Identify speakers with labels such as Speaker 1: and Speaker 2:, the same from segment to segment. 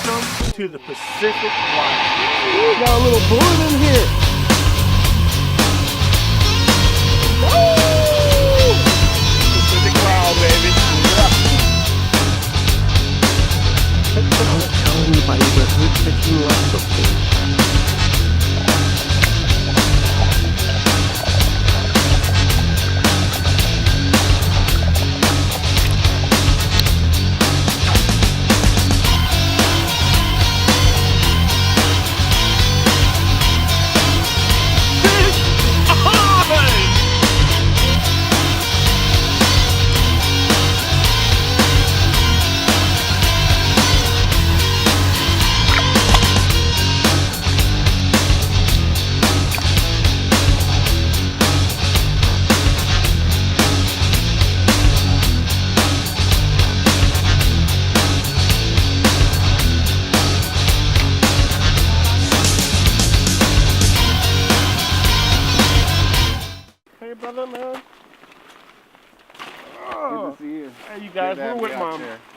Speaker 1: Welcome to the Pacific Wild. We got a little board in here. Woo! Pacific Wild, baby. Don't tell anybody that we're catching lots of fish.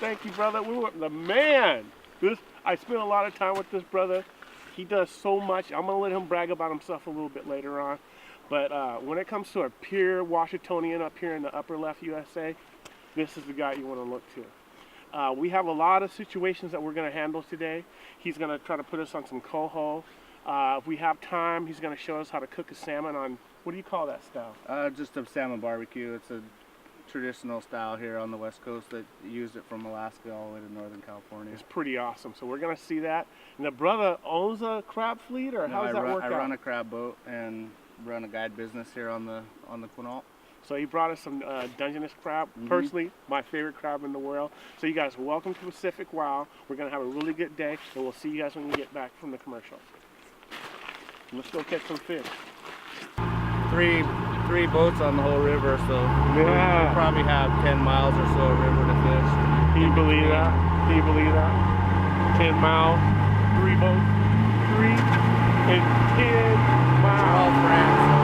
Speaker 1: Thank you, brother. We're with the man. I spent a lot of time with this brother. He does so much. I'm gonna let him brag about himself a little bit later on. But when it comes to a pure Washingtonian up here in the upper left USA, this is the guy you want to look to. We have a lot of situations that we're gonna handle today. He's gonna try to put us on some coho. If we have time, he's gonna show us how to cook a salmon on, what do you call that style?
Speaker 2: Just a salmon barbecue. It's a traditional style here on the west coast that used it from Alaska all the way to Northern California.
Speaker 1: It's pretty awesome. So we're gonna see that. And the brother owns a crab fleet, or how does that work out?
Speaker 2: I run a crab boat and run a guide business here on the Quinault.
Speaker 1: So he brought us some Dungeness crab. Personally, my favorite crab in the world. So you guys, welcome to Pacific Wild. We're gonna have a really good day, and we'll see you guys when we get back from the commercial. Let's go catch some fish.
Speaker 2: Three boats on the whole river, so
Speaker 1: yeah,
Speaker 2: we'll probably have 10 miles or so of river to fish.
Speaker 1: Can you believe that? Can you believe that? 10 miles, 3 boats, 3 and 10 miles.
Speaker 2: We're all friends.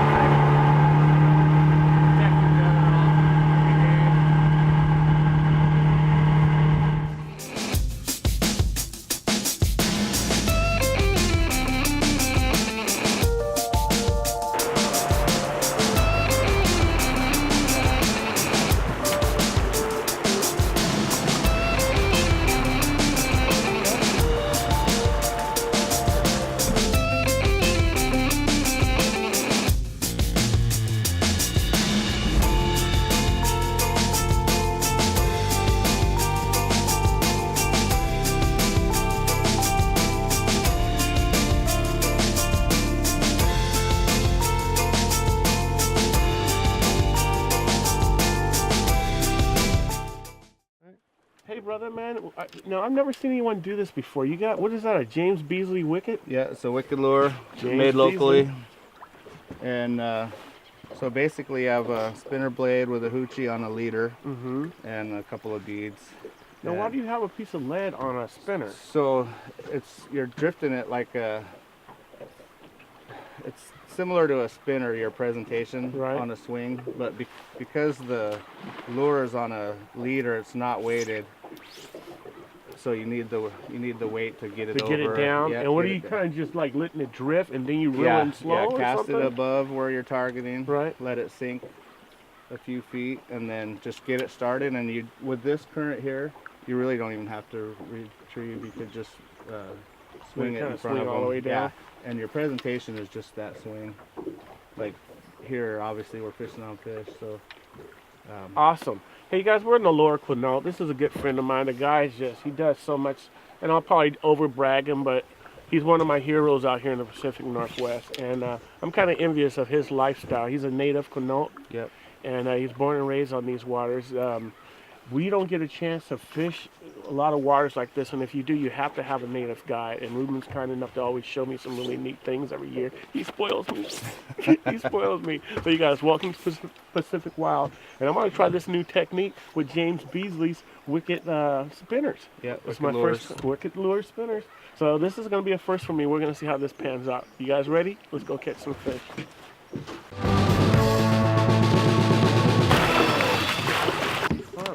Speaker 1: Brother, man, no, I've never seen anyone do this before. You got, what is that, a James Beasley wicket?
Speaker 2: Yeah, it's a wicket lure made locally. And so basically you have a spinner blade with a hoochie on a leader and a couple of beads.
Speaker 1: Now, why do you have a piece of lead on a spinner?
Speaker 2: So you're drifting it like it's similar to a spinner, your presentation on a swing, but because the lure is on a leader, it's not weighted. So you need the weight to get it over.
Speaker 1: To get it down. Yeah, and what are you kind of just like letting it drift and then you reel in slow?
Speaker 2: Yeah, cast it above where you're targeting.
Speaker 1: Right.
Speaker 2: Let it sink a few feet and then just get it started. And with this current here, you really don't even have to retrieve. You could just swing it in front of them.
Speaker 1: All the way down.
Speaker 2: Yeah. And your presentation is just that swing. Like here, obviously we're fishing on fish, so.
Speaker 1: Awesome. Hey, you guys, we're in the lower Quinault. This is a good friend of mine. The guy's he does so much, and I'll probably over brag him, but he's one of my heroes out here in the Pacific Northwest. And I'm kind of envious of his lifestyle. He's a native Quinault.
Speaker 2: Yep.
Speaker 1: And he's born and raised on these waters. We don't get a chance to fish a lot of waters like this, and if you do, you have to have a native guide. And Ruben's kind enough to always show me some really neat things every year. He spoils me. He spoils me. So you guys, welcome to Pacific Wild. And I'm going to try this new technique with James Beasley's wicket spinners.
Speaker 2: Yeah,
Speaker 1: it's my first wicket lure spinners. So this is going to be a first for me. We're going to see how this pans out. You guys ready? Let's go catch some fish.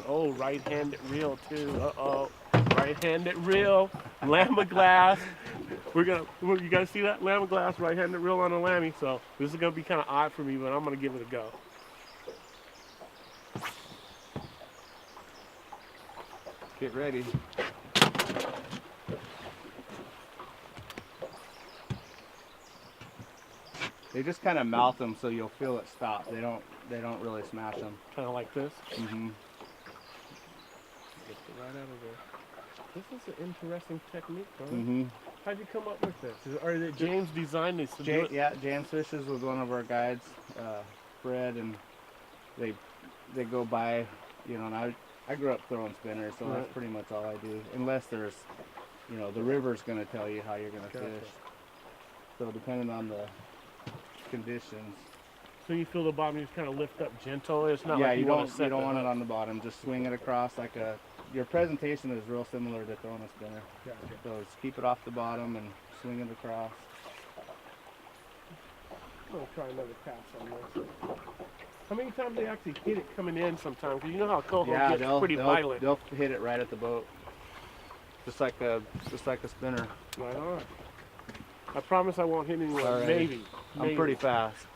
Speaker 1: Oh, right-handed reel too. Uh-oh. Right-handed reel. lamb of glass. You guys see that? Lamb of glass, right-handed reel on a lammy. So this is gonna be kind of odd for me, but I'm gonna give it a go.
Speaker 2: Get ready. They just kind of mouth them so you'll feel it stop. They don't really smash them.
Speaker 1: Kind of like this.
Speaker 2: Mm-hmm.
Speaker 1: Get it right out of there. This is an interesting technique, bro.
Speaker 2: Mm-hmm.
Speaker 1: How'd you come up with this? Or did James design this to do it?
Speaker 2: Yeah, James fishes with one of our guides, Fred, and they go by, you know, and I grew up throwing spinners, so that's pretty much all I do. Unless there's, you know, the river's going to tell you how you're going to fish. So depending on the conditions.
Speaker 1: So you feel the bottom, you just kind of lift up gentle. It's not
Speaker 2: yeah,
Speaker 1: like
Speaker 2: you don't want it on the bottom. Just swing it across like a. Your presentation is real similar to throwing a spinner.
Speaker 1: Gotcha.
Speaker 2: So just keep it off the bottom and swing it across.
Speaker 1: I'm gonna try another pass on this. How many times they actually hit it coming in sometimes? Because you know how Coho gets pretty violent.
Speaker 2: They'll hit it right at the boat, just like a spinner.
Speaker 1: Right on. I promise I won't hit anyone.
Speaker 2: Right.
Speaker 1: Maybe.
Speaker 2: I'm pretty fast.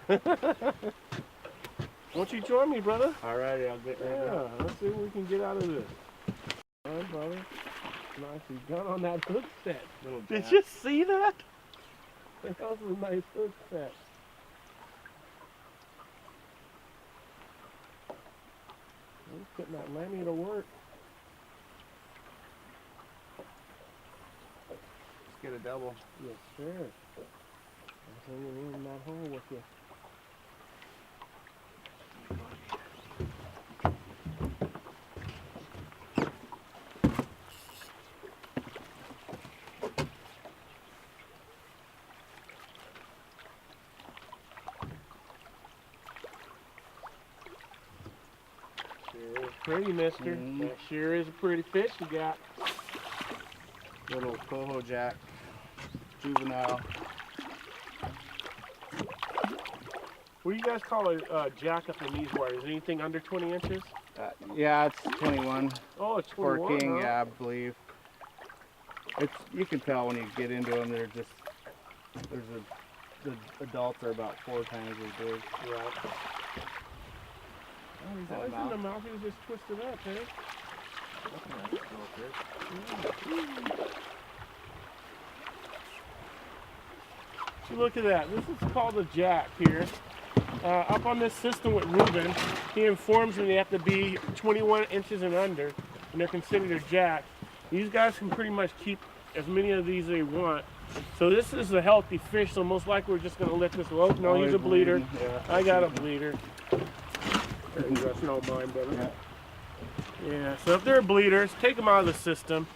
Speaker 1: Won't you join me, brother?
Speaker 2: Alrighty, I'll get right
Speaker 1: Yeah, let's see what we can get out of this. All right, brother. Nicely done on that hook set. Did you see that? That was a nice hook set. He's putting that lammy to work.
Speaker 2: Let's get a double.
Speaker 1: Yes, sir. I'm hanging in that hole with you. Pretty, mister. That sure is a pretty fish you got.
Speaker 2: Little Coho jack, juvenile.
Speaker 1: What do you guys call a jack up in these waters? Anything under 20 inches?
Speaker 2: Yeah, it's 21.
Speaker 1: Oh, it's 21.
Speaker 2: For king,
Speaker 1: huh?
Speaker 2: yeah, I believe. You can tell when you get into them. The adults are about 4 times as big.
Speaker 1: Right. Oh, he's always in the mouth. He was just twisted up, eh? So look at that. This is called a jack here. Up on this system with Ruben, he informs me they have to be 21 inches and under, and they're considered a jack. These guys can pretty much keep as many of these as they want. So this is a healthy fish, so most likely we're just going to let this go. Oh, no, he's a bleeder.
Speaker 2: Yeah.
Speaker 1: I got a bleeder. That's no mind, brother. Yeah, so if they're bleeders, take them out of the system.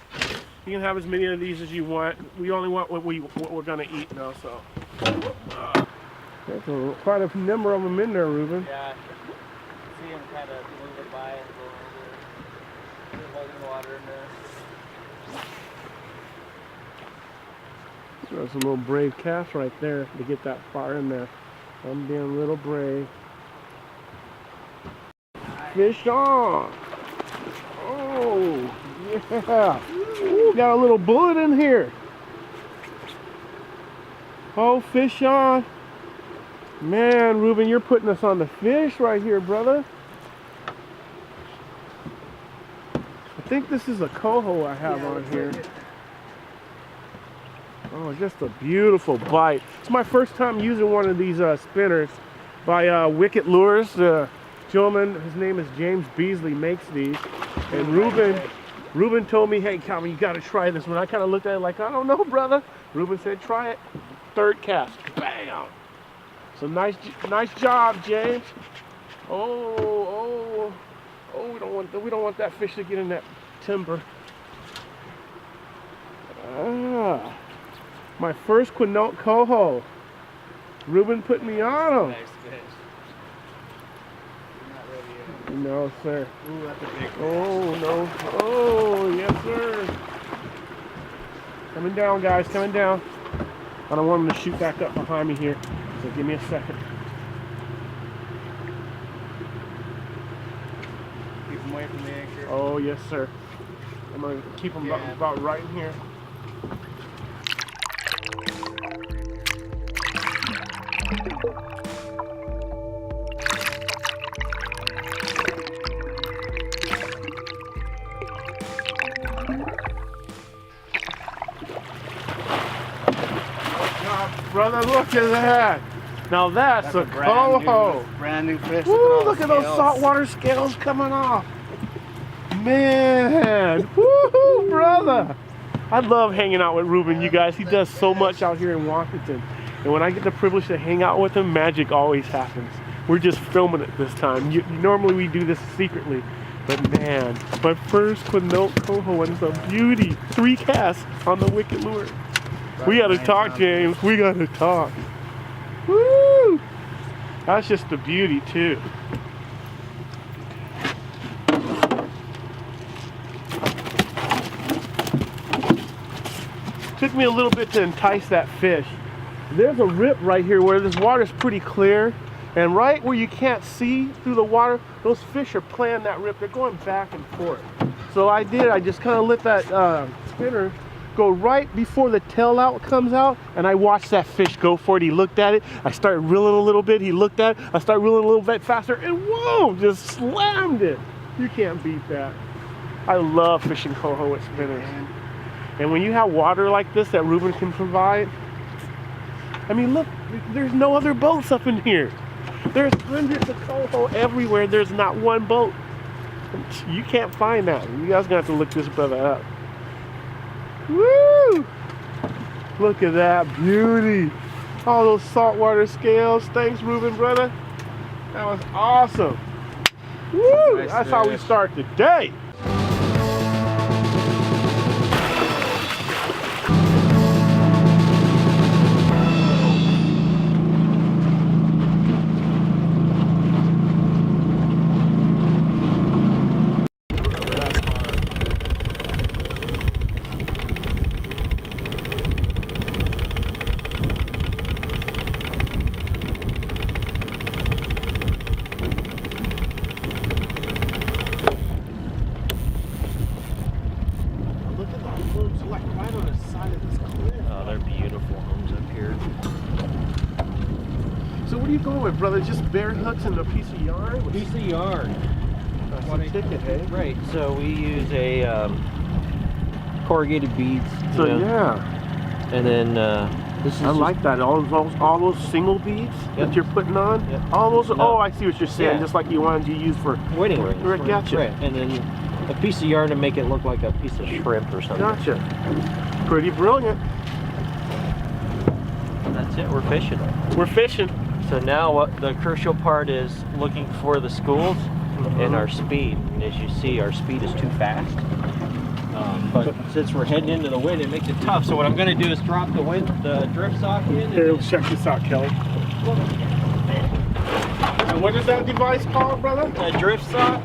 Speaker 1: You can have as many of these as you want. We only want what we're going to eat now, so. There's quite a number of them in there, Ruben.
Speaker 2: Yeah, see him kind of moving by and going over. They're holding water in there.
Speaker 1: There's a little brave cast right there to get that far in there. I'm being a little brave. Fish on! Oh, yeah! Ooh, got a little bullet in here. Oh, fish on! Man, Ruben, you're putting us on the fish right here, brother. I think this is a coho I have on here. Oh, just a beautiful bite. It's my first time using one of these spinners by Wicked Lures. Gentleman, his name is James Beasley, makes these. And Ruben told me, hey, Calvin, you got to try this one. I kind of looked at it like, I don't know, brother. Ruben said, try it. Third cast. Bam! So nice job, James. Oh, we don't want that fish to get in that timber. Ah, my first Quinault coho. Ruben put me on him.
Speaker 2: Nice fish. You're not ready yet.
Speaker 1: No, sir.
Speaker 2: Ooh, that's a big fish.
Speaker 1: Oh, no. Oh, yes, sir. Coming down, guys, coming down. I don't want him to shoot back up behind me here, so give me a second.
Speaker 2: Keep him away from the anchor.
Speaker 1: Oh, yes, sir. I'm going to keep him about right in here. Brother, look at that. Now that's a coho.
Speaker 2: Brand new fish.
Speaker 1: Woo, look at those saltwater scales coming off. Man, woo, brother. I love hanging out with Ruben, you guys. He does so much out here in Washington. And when I get the privilege to hang out with him, magic always happens. We're just filming it this time. Normally we do this secretly. But man, my first Quinault coho, and it's a beauty. 3 casts on the wicked lure. We gotta talk, James. We gotta talk. Woo! That's just the beauty too. Took me a little bit to entice that fish. There's a rip right here where this water's pretty clear, and right where you can't see through the water, those fish are playing that rip. They're going back and forth. So I just kind of let that spinner go right before the tail out comes out, and I watched that fish go for it. He looked at it, I started reeling a little bit, he looked at it, I started reeling a little bit faster, and whoa, just slammed it. You can't beat that. I love fishing coho with spinners. And when you have water like this that Ruben can provide, I mean, look, there's no other boats up in here. There's hundreds of coho everywhere. There's not one boat. You can't find that. You guys are gonna have to look this brother up. Woo! Look at that beauty. All those saltwater scales. Thanks, Ruben, brother. That was awesome. Woo!
Speaker 2: Nice
Speaker 1: That's how we start the day. Brother, just bare hooks and a piece of yarn?
Speaker 3: Piece of yarn.
Speaker 1: That's a ticket, hey?
Speaker 3: Right, so we use a corrugated beads.
Speaker 1: So yeah.
Speaker 3: And then this is
Speaker 1: I like that. All those single beads that you're putting on?
Speaker 3: Yep.
Speaker 1: All those, oh, I see what you're saying,
Speaker 3: Yeah.
Speaker 1: just like you wanted to use for
Speaker 3: wedding rings.
Speaker 1: Right, gotcha.
Speaker 3: Right, and then a piece of yarn to make it look like a piece of shrimp or something.
Speaker 1: Gotcha. Pretty brilliant.
Speaker 3: And that's it, we're fishing.
Speaker 1: We're fishing.
Speaker 3: So now what the crucial part is looking for the schools and our speed. And as you see, our speed is too fast. But since we're heading into the wind, it makes it tough. So what I'm going to do is drop the drift sock in.
Speaker 1: Here, let's check this out, Kelly. And what is that device called, brother?
Speaker 3: A drift sock.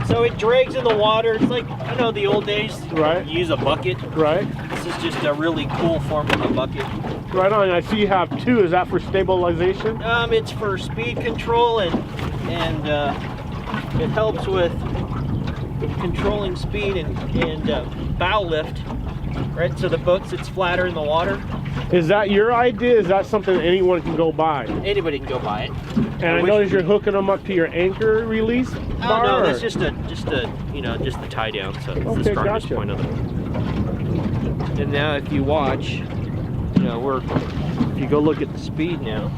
Speaker 3: So it drags in the water. It's like, you know, the old days.
Speaker 1: Right.
Speaker 3: You use a bucket.
Speaker 1: Right.
Speaker 3: This is just a really cool form of a bucket.
Speaker 1: Right on. I see you have 2. Is that for stabilization?
Speaker 3: It's for speed control and it helps with controlling speed and bow lift. Right. So the boat sits flatter in the water.
Speaker 1: Is that your idea? Is that something that anyone can go buy?
Speaker 3: Anybody can go buy it.
Speaker 1: And I notice you're hooking them up to your anchor release bar?
Speaker 3: No, that's just the tie down. So it's
Speaker 1: Okay,
Speaker 3: the strongest
Speaker 1: gotcha.
Speaker 3: point of it. And now if you watch, you know, if you go look at the speed now.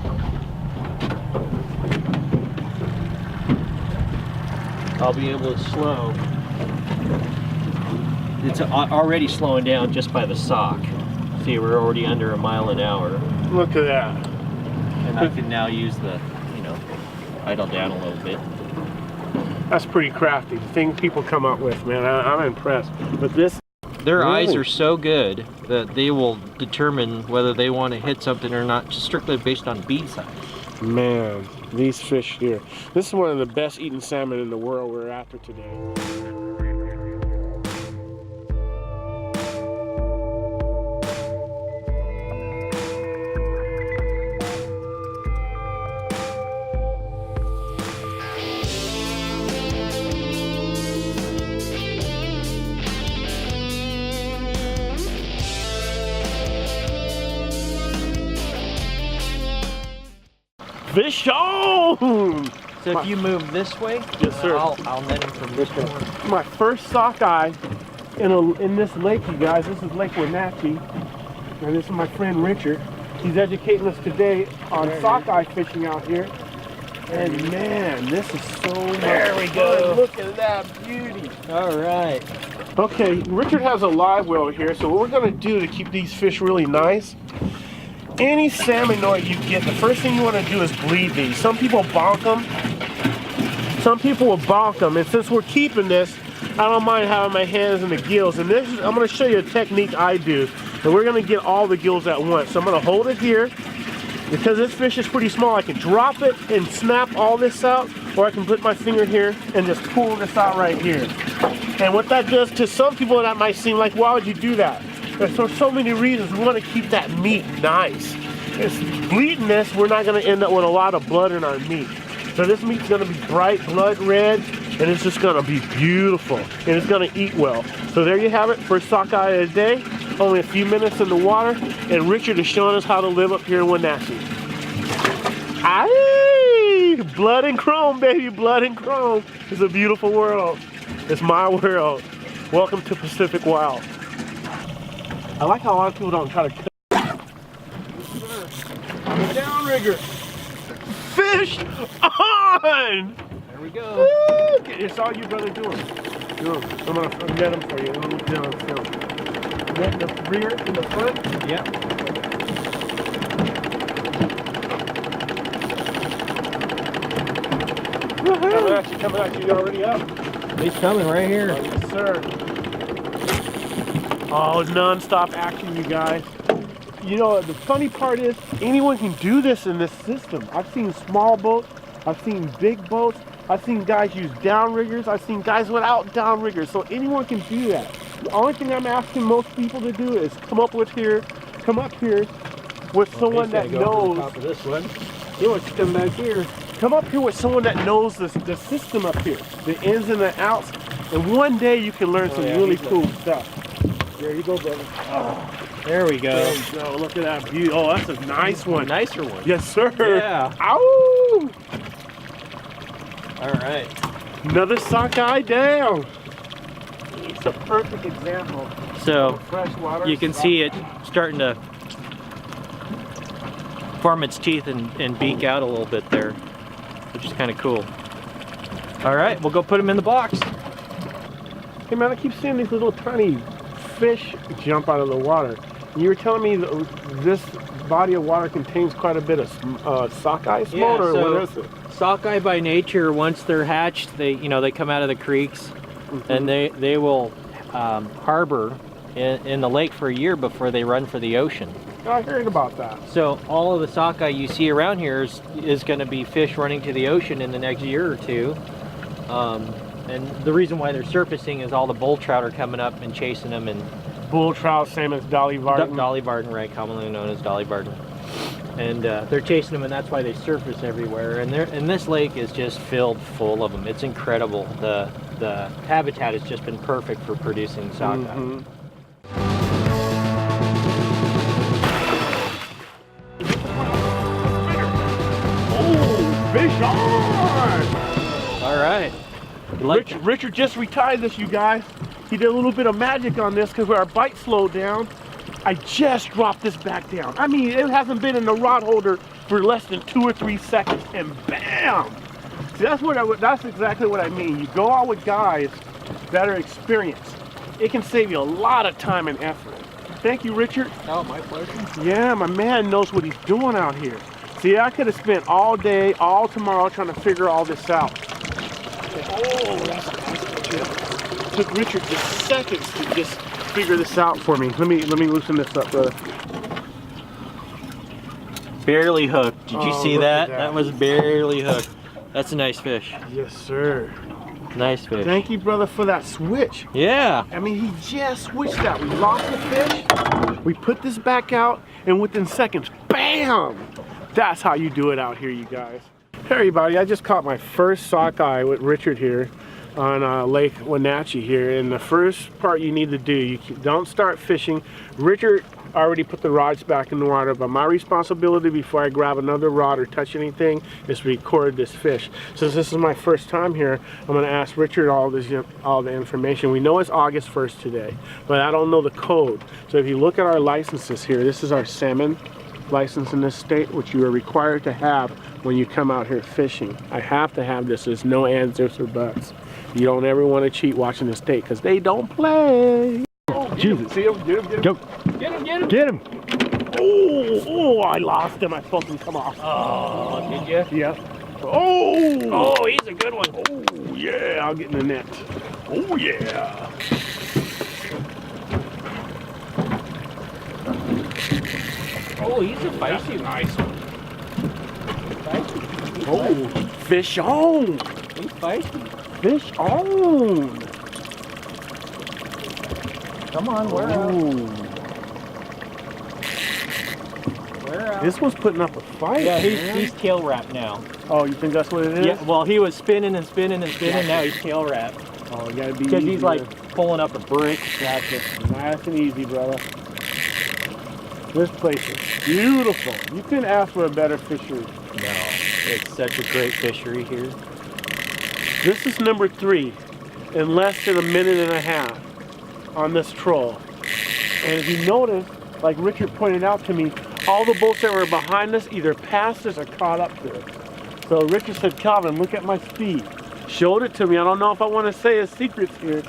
Speaker 3: I'll be able to slow. It's already slowing down just by the sock. See, we're already under a mile an hour.
Speaker 1: Look at that.
Speaker 3: And I can now use the, idle down a little bit.
Speaker 1: That's pretty crafty. The thing people come up with, man, I'm impressed. But this...
Speaker 3: Their eyes are so good that they will determine whether they want to hit something or not, just strictly based on bead size.
Speaker 1: Man, these fish here. This is one of the best eating salmon in the world we're after today. Fish on!
Speaker 3: So if you move this way,
Speaker 1: yes, sir.
Speaker 3: I'll net him from this corner.
Speaker 1: My first sockeye in this lake, you guys. This is Lake Wenatchee. And this is my friend Richard. He's educating us today on sockeye fishing out here. And man, this is so much fun. Look at that beauty.
Speaker 3: All right.
Speaker 1: Okay, Richard has a live well here, so what we're gonna do to keep these fish really nice, any salmonoid you get, the first thing you wanna do is bleed these. Some people bonk them. Some people will bonk them, and since we're keeping this, I don't mind having my hands in the gills. And this is, I'm gonna show you a technique I do. And we're gonna get all the gills at once. So I'm gonna hold it here. Because this fish is pretty small, I can drop it and snap all this out, or I can put my finger here and just pull this out right here. And what that does to some people, that might seem like, why would you do that? There's for so many reasons. We want to keep that meat nice. It's bleeding this, we're not going to end up with a lot of blood in our meat. So this meat's going to be bright blood red, and it's just going to be beautiful, and it's going to eat well. So there you have it, first sockeye of the day. Only a few minutes in the water, and Richard is showing us how to live up here in Wenatchee. Aye! Blood and chrome, baby, blood and chrome. It's a beautiful world. It's my world. Welcome to Pacific Wild. I like how a lot of people don't try to cut. Downrigger. Fish on!
Speaker 3: There we go.
Speaker 1: Woo! It's all you, brother, doing. I'm gonna net them for you. I'm gonna down film. Net in the rear, in the front.
Speaker 3: Yep.
Speaker 1: Coming at you already up.
Speaker 3: He's coming right here.
Speaker 1: Oh, yes, sir. Oh, non-stop action, you guys. You know, the funny part is, anyone can do this in this system. I've seen small boats, I've seen big boats, I've seen guys use downriggers, I've seen guys without downriggers, so anyone can do that. The only thing I'm asking most people to do is come up here with someone that knows.
Speaker 3: Top of this one.
Speaker 1: You want to come back here. Come up here with someone that knows the system up here, the ins and the outs, and one day you can learn some really cool stuff. There you go, brother. Oh,
Speaker 3: there we go.
Speaker 1: There you go. Look at that view. Oh, that's a nice one.
Speaker 3: Nicer one.
Speaker 1: Yes, sir.
Speaker 3: Yeah.
Speaker 1: Ow!
Speaker 3: All right.
Speaker 1: Another sockeye down. It's a perfect example.
Speaker 3: So
Speaker 1: of freshwater.
Speaker 3: you can see it starting to form its teeth and beak out a little bit there, which is kind of cool. All right, we'll go put them in the box.
Speaker 1: Hey man, I keep seeing these little tiny fish jump out of the water. And you were telling me that this body of water contains quite a bit of sockeye smolt, or what is it?
Speaker 3: Sockeye by nature, once they're hatched, they come out of the creeks, and they will harbor in the lake for a year before they run for the ocean.
Speaker 1: I heard about that.
Speaker 3: So all of the sockeye you see around here is going to be fish running to the ocean in the next year or two. And the reason why they're surfacing is all the bull trout are coming up and chasing them. And
Speaker 1: bull trout, same as Dolly Varden.
Speaker 3: Dolly Varden, right, commonly known as Dolly Varden. And they're chasing them, and that's why they surface everywhere. And this lake is just filled full of them. It's incredible. The habitat has just been perfect for producing sockeye.
Speaker 1: Oh, fish on!
Speaker 3: All right.
Speaker 1: Richard just retied this, you guys. He did a little bit of magic on this because our bite slowed down. I just dropped this back down. I mean, it hasn't been in the rod holder for less than 2 or 3 seconds, and bam! See, that's exactly what I mean. You go out with guys that are experienced. It can save you a lot of time and effort. Thank you, Richard.
Speaker 3: Oh, my pleasure.
Speaker 1: Yeah, my man knows what he's doing out here. See, I could have spent all day, all tomorrow trying to figure all this out. Oh, that's good. Took Richard just seconds to just figure this out for me. Let me loosen this up, brother.
Speaker 3: Barely hooked. Did you see that?
Speaker 1: That
Speaker 3: That was barely hooked. That's a nice fish.
Speaker 1: Yes, sir.
Speaker 3: Nice fish.
Speaker 1: Thank you, brother, for that switch.
Speaker 3: Yeah.
Speaker 1: I mean, he just switched that. We lost the fish. We put this back out, and within seconds, bam! That's how you do it out here, you guys. Hey, everybody, I just caught my first sockeye with Richard here on Lake Wenatchee here. And the first part you need to do, you don't start fishing. Richard already put the rods back in the water, but my responsibility before I grab another rod or touch anything is to record this fish. Since this is my first time here, I'm going to ask Richard all the information. We know it's August 1st today, but I don't know the code. So if you look at our licenses here, this is our salmon license in this state, which you are required to have when you come out here fishing. I have to have this. There's no ands, ifs, or buts. You don't ever want to cheat watching the state because they don't play. Oh, Jesus. See him? Get him, get him. Go.
Speaker 3: Get him, get him.
Speaker 1: Get him. Oh, I lost him. I felt him come off.
Speaker 3: Oh, did you?
Speaker 1: Yeah. Oh.
Speaker 3: Oh, he's a good one.
Speaker 1: Oh, yeah. I'll get in the net. Oh, yeah.
Speaker 3: Oh, he's a feisty
Speaker 1: nice one.
Speaker 3: Feisty.
Speaker 1: Oh, fish on.
Speaker 3: He's feisty.
Speaker 1: Fish on.
Speaker 3: Come on, we're out. We're out.
Speaker 1: This one's putting up a fight.
Speaker 3: Yeah,
Speaker 1: man.
Speaker 3: he's tail wrapped now.
Speaker 1: Oh, you think that's what it is?
Speaker 3: Yeah, well, he was spinning and spinning and spinning. Now he's tail wrapped.
Speaker 1: Oh, you gotta be
Speaker 3: Because
Speaker 1: easy
Speaker 3: he's like
Speaker 1: there.
Speaker 3: pulling up a brick.
Speaker 1: Gotcha. Nice and easy, brother. This place is beautiful. You couldn't ask for a better fishery.
Speaker 3: No, it's such a great fishery here.
Speaker 1: This is number 3 in less than a minute and a half on this troll. And if you notice, like Richard pointed out to me, all the boats that were behind us either passed us or caught up to us. So Richard said, Calvin, look at my speed. Showed it to me. I don't know if I want to say his secrets here.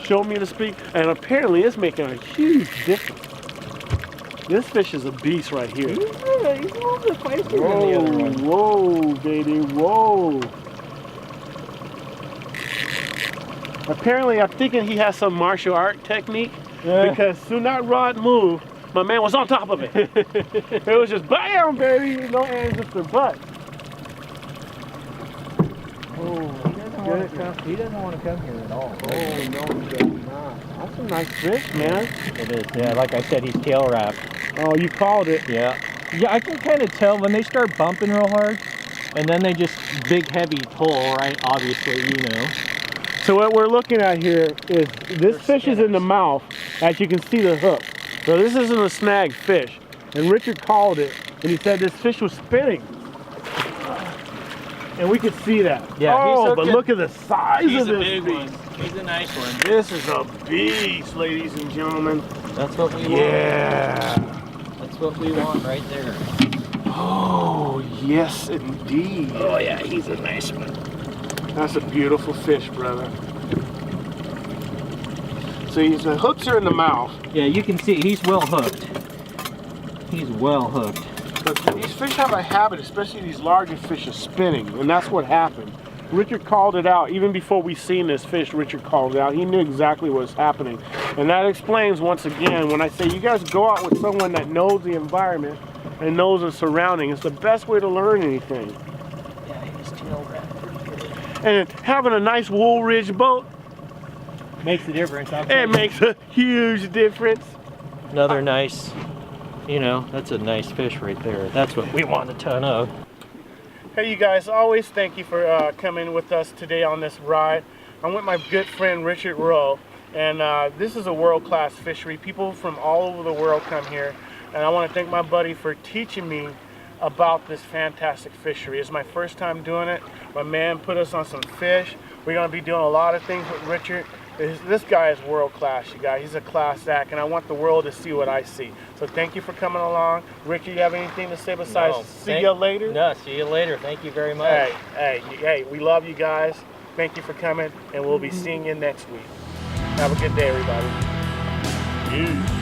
Speaker 1: Showed me the speed, and apparently it's making a huge difference. This fish is a beast right here.
Speaker 3: He's a little bit feisty than the other one.
Speaker 1: Whoa, baby, whoa. Apparently, I'm thinking he has some martial art technique because soon that rod moved, my man was on top of it. It was just bam, baby, no ands, ifs, or buts.
Speaker 3: Oh, he doesn't want to come here at all.
Speaker 1: Oh, no, he does not. That's a nice fish, man.
Speaker 3: It is. Yeah, like I said, he's tail wrapped.
Speaker 1: Oh, you called it.
Speaker 3: Yeah. Yeah, I can kind of tell when they start bumping real hard, and then they just big heavy pull, right? Obviously, you know.
Speaker 1: So what we're looking at here is this fish is in the mouth, as you can see the hook. So this isn't a snag fish. And Richard called it, and he said this fish was spinning. And we could see that.
Speaker 3: Yeah,
Speaker 1: oh, but look at the size of
Speaker 3: He's a
Speaker 1: this
Speaker 3: big
Speaker 1: beast.
Speaker 3: one. He's a nice one.
Speaker 1: This is a beast, ladies and gentlemen.
Speaker 3: That's what we want.
Speaker 1: Yeah.
Speaker 3: That's what we want right there.
Speaker 1: Oh, yes, indeed.
Speaker 3: Oh yeah, he's a nice one.
Speaker 1: That's a beautiful fish, brother. So the hooks are in the mouth.
Speaker 3: Yeah, you can see he's well hooked. He's well hooked.
Speaker 1: But these fish have a habit, especially these larger fish, of spinning, and that's what happened. Richard called it out. Even before we seen this fish, Richard called it out. He knew exactly what was happening. And that explains, once again, when I say you guys go out with someone that knows the environment and knows the surrounding, it's the best way to learn anything.
Speaker 3: Yeah, he's tail wrapped pretty good.
Speaker 1: And having a nice Wooldridge boat,
Speaker 3: Makes a difference.
Speaker 1: it makes a huge difference.
Speaker 3: Another nice, you know, that's a nice fish right there. That's what we want a ton of.
Speaker 1: Hey you guys, always thank you for coming with us today on this ride. I'm with my good friend Richard Rowe, and this is a world-class fishery. People from all over the world come here, and I want to thank my buddy for teaching me about this fantastic fishery. It's my first time doing it. My man put us on some fish. We're going to be doing a lot of things with Richard. This guy is world-class, you guys. He's a class act, and I want the world to see what I see. So thank you for coming along. Richard, you have anything to say besides see you later?
Speaker 3: No, see you later. Thank you very much.
Speaker 1: Hey, we love you guys. Thank you for coming, and we'll be seeing you next week. Have a good day, everybody. Peace.